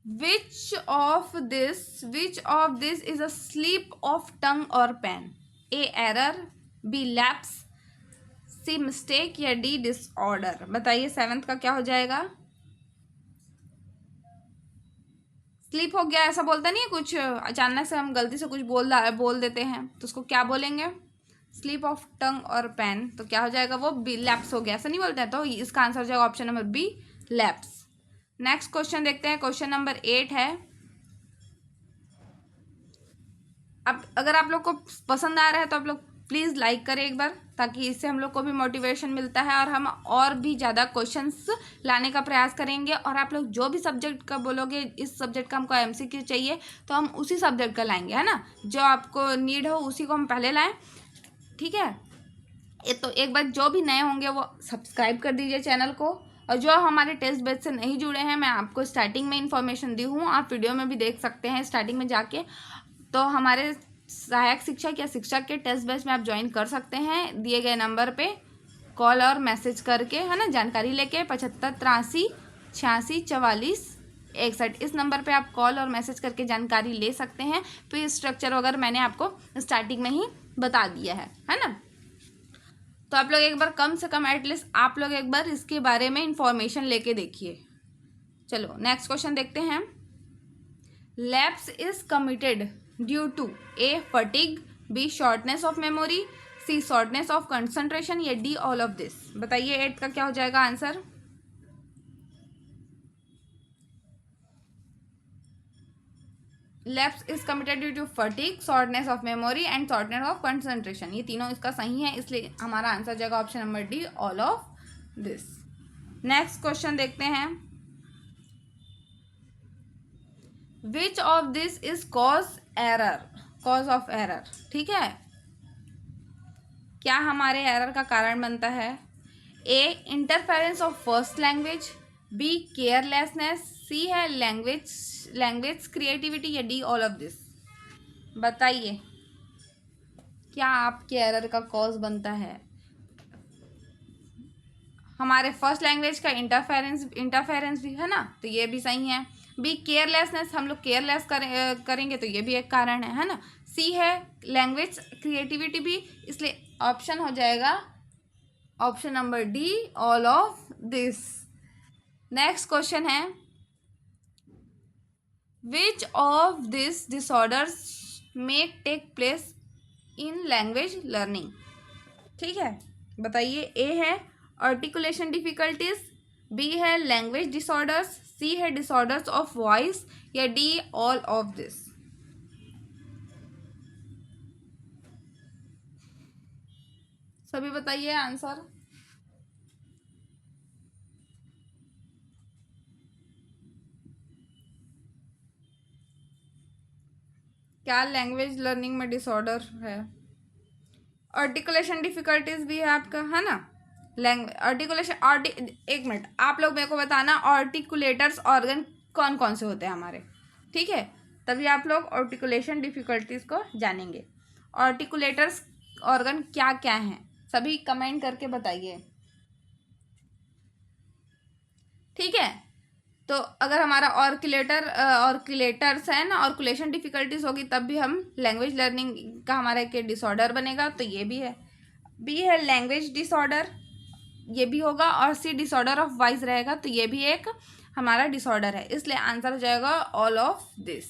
Speaker 1: Which of this is a slip of tongue और pen? A error, B lapse, C mistake, या डी डिसऑर्डर? बताइए 7th का क्या हो जाएगा? स्लिप हो गया, ऐसा बोलता नहीं है, कुछ अचानक से हम गलती से कुछ बोल देते हैं तो उसको क्या बोलेंगे? स्लिप ऑफ टंग और पेन, तो क्या हो जाएगा? वो बी लैप्स हो गया, ऐसा नहीं बोलते हैं, तो इसका आंसर हो जाएगा option number B, lapse. Next question देखते हैं। क्वेश्चन नंबर 8 है। अब अगर आप लोग को पसंद आ रहा है तो आप लोग प्लीज़ लाइक करें एक बार, ताकि इससे हम लोग को भी मोटिवेशन मिलता है और हम और भी ज़्यादा क्वेश्चंस लाने का प्रयास करेंगे। और आप लोग जो भी सब्जेक्ट का बोलोगे, इस सब्जेक्ट का हमको एमसीक्यू चाहिए, तो हम उसी सब्जेक्ट का लाएंगे, है ना? जो आपको नीड हो उसी को हम पहले लाएं, ठीक है? तो एक बार जो भी नए होंगे वो सब्सक्राइब कर दीजिए चैनल को, और जो हमारे टेस्ट बैच से नहीं जुड़े हैं, मैं आपको स्टार्टिंग में इन्फॉर्मेशन दी हूँ, आप वीडियो में भी देख सकते हैं स्टार्टिंग में जाके। तो हमारे सहायक शिक्षक या शिक्षक के टेस्ट बैच में आप ज्वाइन कर सकते हैं दिए गए नंबर पे। कॉल और मैसेज करके, है ना, जानकारी लेके 7583864461 इस नंबर पे आप कॉल और मैसेज करके जानकारी ले सकते हैं। तो ये स्ट्रक्चर वगैरह मैंने आपको स्टार्टिंग में ही बता दिया है ना। तो आप लोग एक बार कम से कम एटलीस्ट आप लोग एक बार इसके बारे में इंफॉर्मेशन लेके देखिए। चलो नेक्स्ट क्वेश्चन देखते हैं। Lapse is committed due to A fatigue, B shortness of memory, C shortness of concentration, या डी ऑल ऑफ दिस। बताइए 8 का क्या हो जाएगा answer. Lapse is committed due to fatigue, shortness of memory and shortness of concentration, ये तीनों इसका सही है, इसलिए हमारा आंसर जाएगा option number D, all of this. Next question देखते हैं। Which of this is cause of error. ठीक है, क्या हमारे एरर का कारण बनता है। A interference of first language, B carelessness, C है लैंग्वेज क्रिएटिविटी, या डी ऑल ऑफ दिस। बताइए क्या आपके एरर का कॉज बनता है। हमारे फर्स्ट लैंग्वेज का इंटरफेरेंस भी है ना, तो ये भी सही है। बी केयरलेसनेस, हम लोग केयरलेस करेंगे तो ये भी एक कारण है ना। सी है लैंग्वेज क्रिएटिविटी भी, इसलिए ऑप्शन हो जाएगा option number D, all of this. Next question है। Which of this disorders may take place in language learning. ठीक है, बताइए। ए है आर्टिकुलेशन डिफिकल्टीज, बी है लैंग्वेज डिसऑर्डर्स, सी है डिसऑर्डर्स ऑफ वॉइस, या डी ऑल ऑफ दिस। सभी बताइए आंसर। क्या लैंग्वेज लर्निंग में डिसऑर्डर है। आर्टिकुलेशन डिफिकल्टीज भी है आपका, है ना। एक मिनट, आप लोग मेरे को बताना आर्टिकुलेटर्स ऑर्गन कौन कौन से होते हैं हमारे। ठीक है, तभी आप लोग आर्टिकुलेशन डिफिकल्टीज को जानेंगे। आर्टिकुलेटर्स ऑर्गन क्या क्या हैं, सभी कमेंट करके बताइए। ठीक है, तो अगर हमारा ऑर्कुलेटर्स है ना, ऑर्कुलेशन डिफिकल्टीज होगी तब भी हम लैंग्वेज लर्निंग का हमारा एक डिसऑर्डर बनेगा, तो ये भी है। बी है लैंग्वेज डिसऑर्डर, ये भी होगा, और सी डिसऑर्डर ऑफ वॉइस रहेगा, तो ये भी एक हमारा डिसऑर्डर है, इसलिए आंसर हो जाएगा ऑल ऑफ दिस।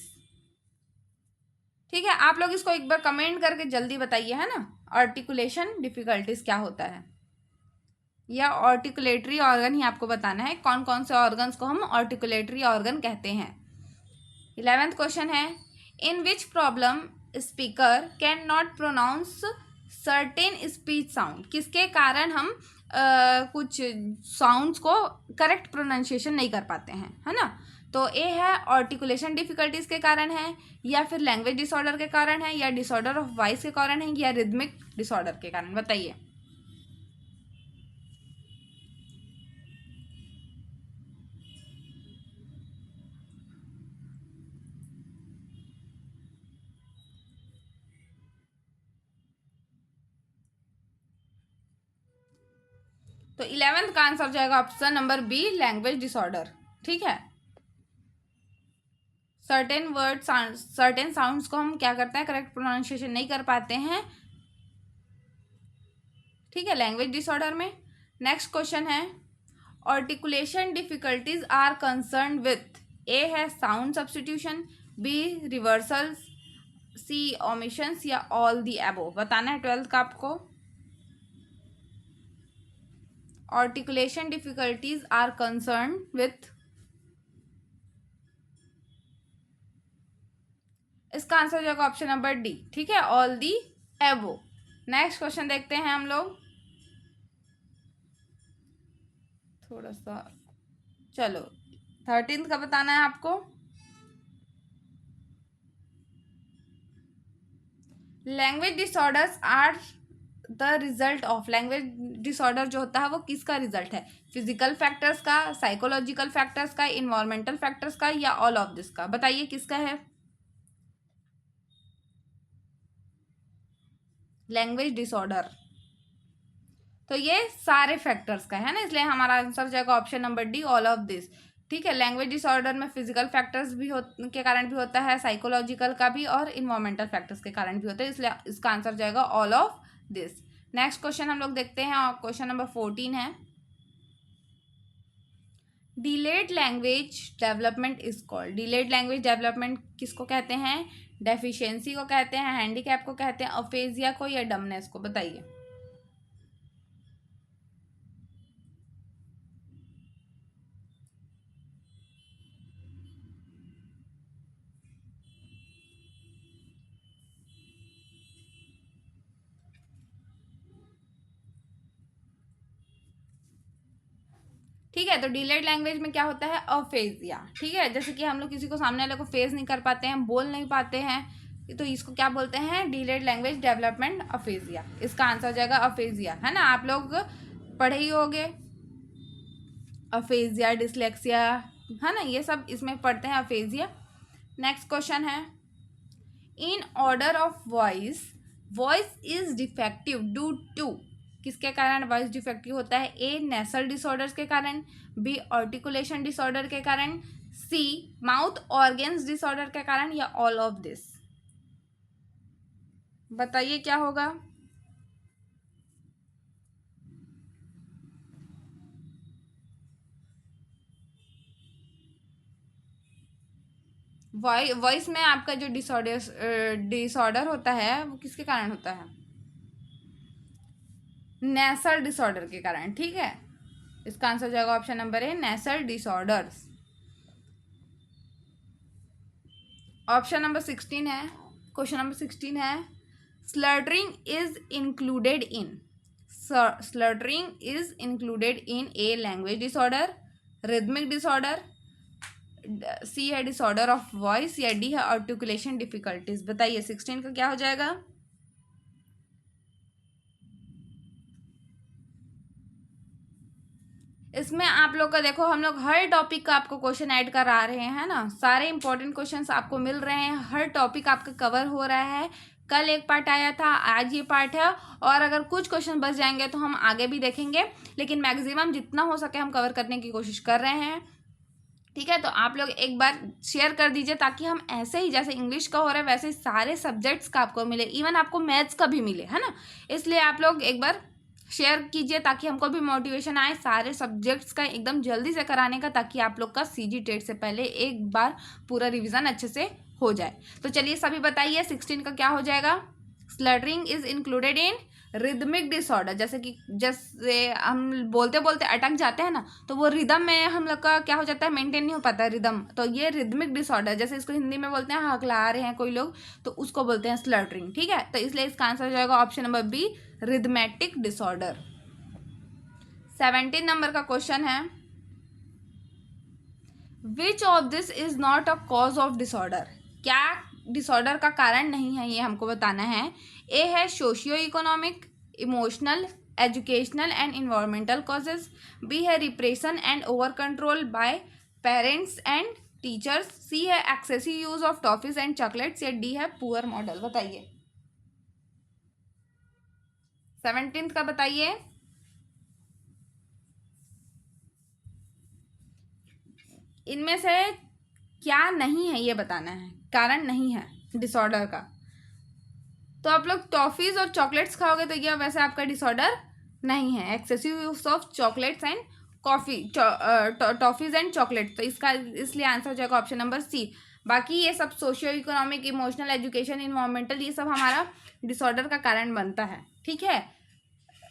Speaker 1: ठीक है, आप लोग इसको एक बार कमेंट करके जल्दी बताइए, है ना, आर्टिकुलेशन डिफिकल्टीज क्या होता है, या आर्टिकुलेटरी ऑर्गन ही आपको बताना है कौन कौन से ऑर्गन्स को हम आर्टिकुलेटरी ऑर्गन कहते हैं। 11th क्वेश्चन है। In which problem speaker can not pronounce certain speech sound. किसके कारण हम कुछ साउंड्स को करेक्ट प्रोनाउंसिएशन नहीं कर पाते हैं, है ना। तो ए है आर्टिकुलेशन डिफिकल्टीज के कारण है, या फिर लैंग्वेज डिसऑर्डर के कारण है, या डिसऑर्डर ऑफ वॉइस के कारण है, या रिदमिक डिसऑर्डर के कारण। बताइए। तो 11th का आंसर हो जाएगा option number B, language disorder. ठीक है, सर्टेन साउंड्स को हम क्या करते हैं, करेक्ट प्रोनाउंसिएशन नहीं कर पाते हैं। ठीक है, लैंग्वेज डिसऑर्डर में। नेक्स्ट क्वेश्चन है। Articulation difficulties are concern with. A है sound substitution, B reversals, C omissions, या ऑल दी अबोव। बताना है 12th का आपको। Articulation difficulties are concern with, इसका आंसर हो जाएगा ऑप्शन नंबर डी। ठीक है, all the above. Next question देखते हैं हम लोग, थोड़ा सा। चलो 13th का बताना है आपको। Language disorders are the result of. Language disorder जो होता है वो किसका रिजल्ट है, फिजिकल फैक्टर्स का, साइकोलॉजिकल फैक्टर्स का, इन्वायरमेंटल फैक्टर्स का, या ऑल ऑफ दिस का। बताइए किसका है लैंग्वेज डिसऑर्डर। तो ये सारे फैक्टर्स का है ना, इसलिए हमारा आंसर जाएगा option number D, all of this. ठीक है, लैंग्वेज डिसऑर्डर में फिजिकल फैक्टर्स भी के कारण भी होता है, साइकोलॉजिकल का भी, और इन्वायरमेंटल फैक्टर्स के कारण भी होता है, इसलिए इसका आंसर जाएगा all of this. Next question हम लोग देखते हैं, और क्वेश्चन नंबर 14 है, delayed language development is called. Delayed language development किसको कहते हैं? डेफिशिएंसी को कहते हैं, हैंडीकैप को कहते हैं, अफेजिया को, या डमनेस को? बताइए। ठीक है, तो डिलेड लैंग्वेज में क्या होता है? अफेजिया। ठीक है, जैसे कि हम लोग किसी को सामने वाले को फेस नहीं कर पाते हैं, बोल नहीं पाते हैं, तो इसको क्या बोलते हैं? Delayed language development aphasia. इसका आंसर जाएगा अफेजिया, है ना। आप लोग पढ़े ही होंगे अफेजिया, डिसलेक्सिया, है ना, ये सब इसमें पढ़ते हैं, अफेजिया। नेक्स्ट क्वेश्चन है, in order of voice, voice is defective due to, किसके कारण वॉइस डिफेक्टिव होता है? ए, नेसल डिसऑर्डर्स के कारण, बी, आर्टिकुलेशन डिसऑर्डर के कारण, सी, माउथ ऑर्गन्स डिसऑर्डर के कारण, या ऑल ऑफ दिस? बताइए क्या होगा। वॉइस में आपका जो डिसऑर्डर होता है वो किसके कारण होता है? नेसल डिसऑर्डर के कारण। ठीक है, इसका आंसर जाएगा option number A, nasal disorders. Option number 16 है, क्वेश्चन नंबर 16 है, stuttering is included in, stuttering is included in A, language disorder, rhythmic disorder, C है डिसऑर्डर ऑफ वॉइस, या डी है आर्टिकुलेशन डिफिकल्टीज? बताइए 16 का क्या हो जाएगा। इसमें आप लोग का देखो, हम लोग हर टॉपिक का आपको क्वेश्चन ऐड करा रहे हैं ना, सारे इंपॉर्टेंट क्वेश्चंस आपको मिल रहे हैं, हर टॉपिक आपका कवर हो रहा है। कल एक पार्ट आया था, आज ये पार्ट है, और अगर कुछ क्वेश्चन बच जाएंगे तो हम आगे भी देखेंगे, लेकिन मैक्सिमम जितना हो सके हम कवर करने की कोशिश कर रहे हैं। ठीक है, तो आप लोग एक बार शेयर कर दीजिए, ताकि हम ऐसे ही जैसे इंग्लिश का हो रहा है वैसे ही सारे सब्जेक्ट्स का आपको मिले, इवन आपको मैथ्स का भी मिले, है ना। इसलिए आप लोग एक बार शेयर कीजिए, ताकि हमको भी मोटिवेशन आए सारे सब्जेक्ट्स का एकदम जल्दी से कराने का, ताकि आप लोग का सीजी टेट से पहले एक बार पूरा रिवीजन अच्छे से हो जाए। तो चलिए सभी बताइए 16 का क्या हो जाएगा। Stuttering is included in rhythmic disorder, जैसे हम बोलते बोलते अटक जाते हैं ना, तो वो रिदम में हम लोग का क्या हो जाता है? मेंटेन नहीं हो पाता रिदम, तो ये रिदमिक डिसऑर्डर, जैसे इसको हिंदी में बोलते हैं हकला रहे हैं कोई लोग, तो उसको बोलते हैं स्लटरिंग। ठीक है, तो इसलिए इसका आंसर हो जाएगा option number B, rhythmic disorder. 17 number का क्वेश्चन है, which of this is not a cause of disorder? क्या डिसऑर्डर का कारण नहीं है, ये हमको बताना है। ए है socio economic, emotional, educational and environmental causes, B है repression and over control by parents and teachers, C है excessive use of toffees and chocolates, या डी है पुअर मॉडल? बताइए 17 का बताइए। इनमें से क्या नहीं है ये बताना है, कारण नहीं है डिसऑर्डर का। तो आप लोग टॉफीज और चॉकलेट्स खाओगे तो ये वैसे आपका डिसऑर्डर नहीं है, excessive use of chocolates and coffee, toffees and chocolate, तो इसका इसलिए आंसर हो जाएगा ऑप्शन नंबर सी। बाकी ये सब socio economic, emotional, education, environmental, ये सब हमारा डिसऑर्डर का कारण बनता है। ठीक है,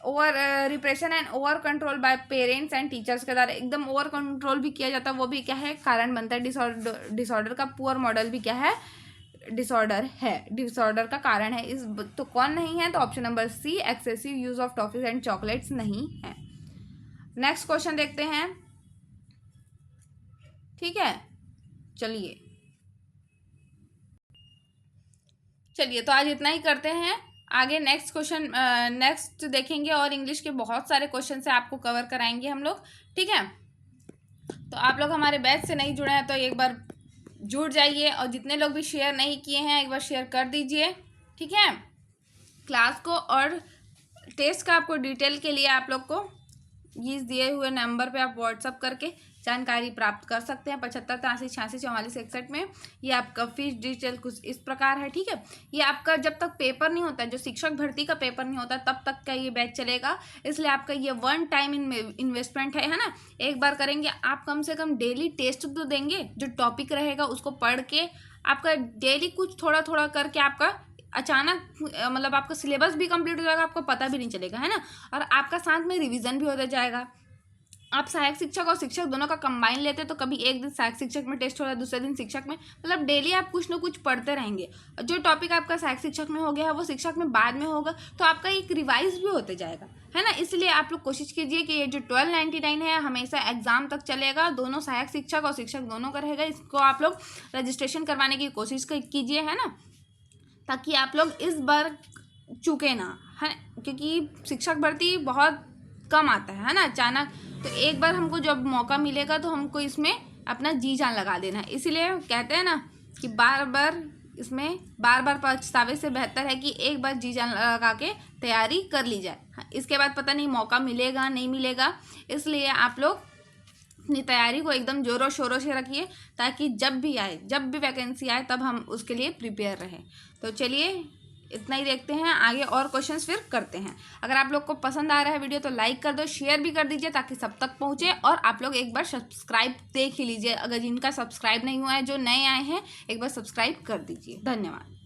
Speaker 1: over repression and over control by parents and teachers के द्वारा एकदम ओवर कंट्रोल भी किया जाता है, वो भी क्या है? कारण बनता है डिसऑर्डर का। पुअर मॉडल भी क्या है? डिसऑर्डर है, डिसऑर्डर का कारण है। इस तो कौन नहीं है? तो option number C, excessive use of toffees and chocolates नहीं है। नेक्स्ट क्वेश्चन देखते हैं। ठीक है, चलिए तो आज इतना ही करते हैं, आगे नेक्स्ट क्वेश्चन नेक्स्ट देखेंगे, और इंग्लिश के बहुत सारे क्वेश्चन से आपको कवर कराएंगे हम लोग। ठीक है, तो आप लोग हमारे बैच से नहीं जुड़े हैं तो एक बार जुड़ जाइए, और जितने लोग भी शेयर नहीं किए हैं एक बार शेयर कर दीजिए। ठीक है, क्लास को, और टेस्ट का आपको डिटेल के लिए आप लोग को इस दिए हुए नंबर पे आप व्हाट्सअप करके जानकारी प्राप्त कर सकते हैं। 75 83 86 44 61 में। ये आपका फीस डिटेल कुछ इस प्रकार है, ठीक है। ये आपका जब तक पेपर नहीं होता, जो शिक्षक भर्ती का पेपर नहीं होता, तब तक का ये बैच चलेगा। इसलिए आपका ये वन टाइम इन्वेस्टमेंट है ना। एक बार करेंगे आप, कम से कम डेली टेस्ट तो देंगे, जो टॉपिक रहेगा उसको पढ़ के आपका डेली कुछ थोड़ा थोड़ा करके आपका अचानक मतलब आपका सिलेबस भी कंप्लीट हो जाएगा, आपको पता भी नहीं चलेगा, है ना। और आपका साथ में रिवीजन भी होता जाएगा। आप सहायक शिक्षक और शिक्षक दोनों का कंबाइन लेते तो कभी एक दिन सहायक शिक्षक में टेस्ट हो रहा है, दूसरे दिन शिक्षक में, मतलब डेली आप कुछ ना कुछ पढ़ते रहेंगे। जो टॉपिक आपका सहायक शिक्षक में हो गया है वो शिक्षक में बाद में होगा, तो आपका एक रिवाइज भी होते जाएगा, है ना। इसलिए आप लोग कोशिश कीजिए कि ये जो 1299 है हमेशा एग्जाम तक चलेगा, दोनों सहायक शिक्षक और शिक्षक दोनों का रहेगा। इसको आप लोग रजिस्ट्रेशन करवाने की कोशिश कीजिए, है ना, ताकि आप लोग इस बार चूके ना, है, क्योंकि शिक्षक भर्ती बहुत कम आता है ना अचानक। तो एक बार हमको जब मौका मिलेगा तो हमको इसमें अपना जी जान लगा देना है। इसीलिए कहते हैं ना कि बार बार पछतावे से बेहतर है कि एक बार जी जान लगा के तैयारी कर ली जाए। इसके बाद पता नहीं मौका मिलेगा नहीं मिलेगा, इसलिए आप लोग अपनी तैयारी को एकदम जोरों शोरों से रखिए, ताकि जब भी वैकेंसी आए तब हम उसके लिए प्रिपेयर रहें। तो चलिए इतना ही देखते हैं, आगे और क्वेश्चंस फिर करते हैं। अगर आप लोग को पसंद आ रहा है वीडियो तो लाइक कर दो, शेयर भी कर दीजिए ताकि सब तक पहुंचे। और आप लोग एक बार सब्सक्राइब देख ही लीजिए, अगर जिनका सब्सक्राइब नहीं हुआ है, जो नए आए हैं, एक बार सब्सक्राइब कर दीजिए। धन्यवाद।